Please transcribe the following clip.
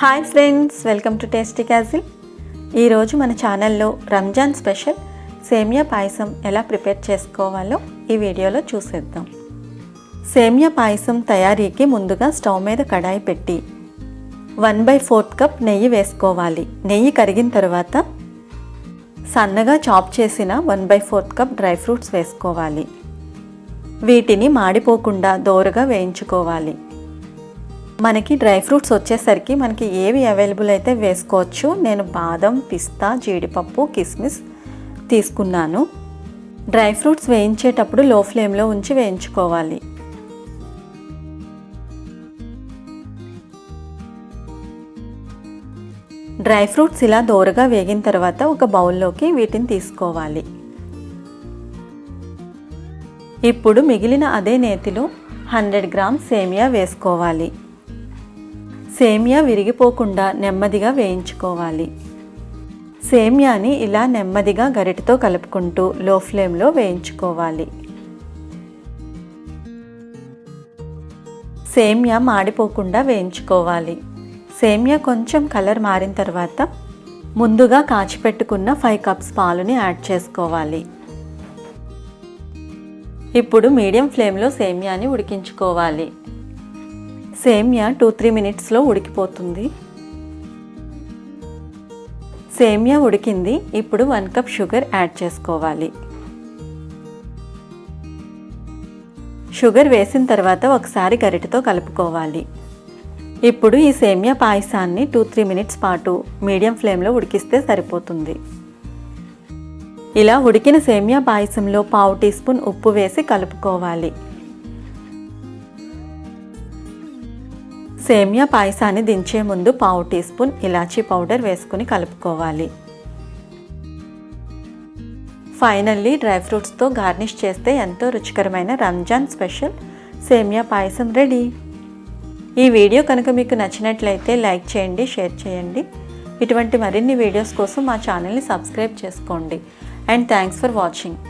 Hi friends, welcome to tasty castle. ఈరోజు మన ఛానల్లో రంజాన్ స్పెషల్ సేమియా పాయసం ఎలా ప్రిపేర్ చేసుకోవాలో ఈ వీడియోలో చూసేద్దాం. సేమియా పాయసం తయారీకి ముందుగా స్టవ్ మీద కడాయి పెట్టి 1/4 కప్ నెయ్యి వేసుకోవాలి. నెయ్యి కరిగిన తర్వాత సన్నగా చాప్ చేసిన 1/4 కప్ డ్రై ఫ్రూట్స్ వేసుకోవాలి. వీటిని మాడిపోకుండా దోరగా వేయించుకోవాలి. మనకి డ్రై ఫ్రూట్స్ వచ్చేసరికి మనకి ఏవి అవైలబుల్ అయితే వేసుకోవచ్చు. నేను బాదం, పిస్తా, జీడిపప్పు, కిస్మిస్ తీసుకున్నాను. డ్రై ఫ్రూట్స్ వేయించేటప్పుడు లో ఫ్లేమ్లో ఉంచి వేయించుకోవాలి. డ్రై ఫ్రూట్స్ ఇలా దోరగా వేగిన తర్వాత ఒక బౌల్లోకి వీటిని తీసుకోవాలి. ఇప్పుడు మిగిలిన అదే నేతిలో 100 గ్రామ్స్ సేమియా వేసుకోవాలి. సేమియా విరిగిపోకుండా నెమ్మదిగా వేయించుకోవాలి. సేమియాని ఇలా నెమ్మదిగా గరిటెతో కలుపుకుంటూ లో ఫ్లేమ్లో వేయించుకోవాలి. సేమియా మాడిపోకుండా వేయించుకోవాలి. సేమియా కొంచెం కలర్ మారిన తర్వాత ముందుగా కాచిపెట్టుకున్న 5 కప్స్ పాలుని యాడ్ చేసుకోవాలి. ఇప్పుడు మీడియం ఫ్లేమ్లో సేమియాని ఉడికించుకోవాలి. సేమియా 2-3 మినిట్స్లో ఉడికిపోతుంది. సేమియా ఉడికింది. ఇప్పుడు 1 కప్ షుగర్ యాడ్ చేసుకోవాలి. షుగర్ వేసిన తర్వాత ఒకసారి గరిటెతో కలుపుకోవాలి. ఇప్పుడు ఈ సేమియా పాయసాన్ని 2-3 మినిట్స్ పాటు మీడియం ఫ్లేమ్లో ఉడికిస్తే సరిపోతుంది. ఇలా ఉడికిన సేమియా పాయసంలో 1/2 టీ స్పూన్ ఉప్పు వేసి కలుపుకోవాలి. సేమియా పాయసాన్ని దించే ముందు 1/2 టీ స్పూన్ ఇలాచీ పౌడర్ వేసుకుని కలుపుకోవాలి. ఫైనల్లీ డ్రై ఫ్రూట్స్తో గార్నిష్ చేస్తే ఎంతో రుచికరమైన రంజాన్ స్పెషల్ సేమియా పాయసం రెడీ. ఈ వీడియో కనుక మీకు నచ్చినట్లయితే లైక్ చేయండి, షేర్ చేయండి. ఇటువంటి మరిన్ని వీడియోస్ కోసం మా ఛానల్ని సబ్స్క్రైబ్ చేసుకోండి. And thanks for watching.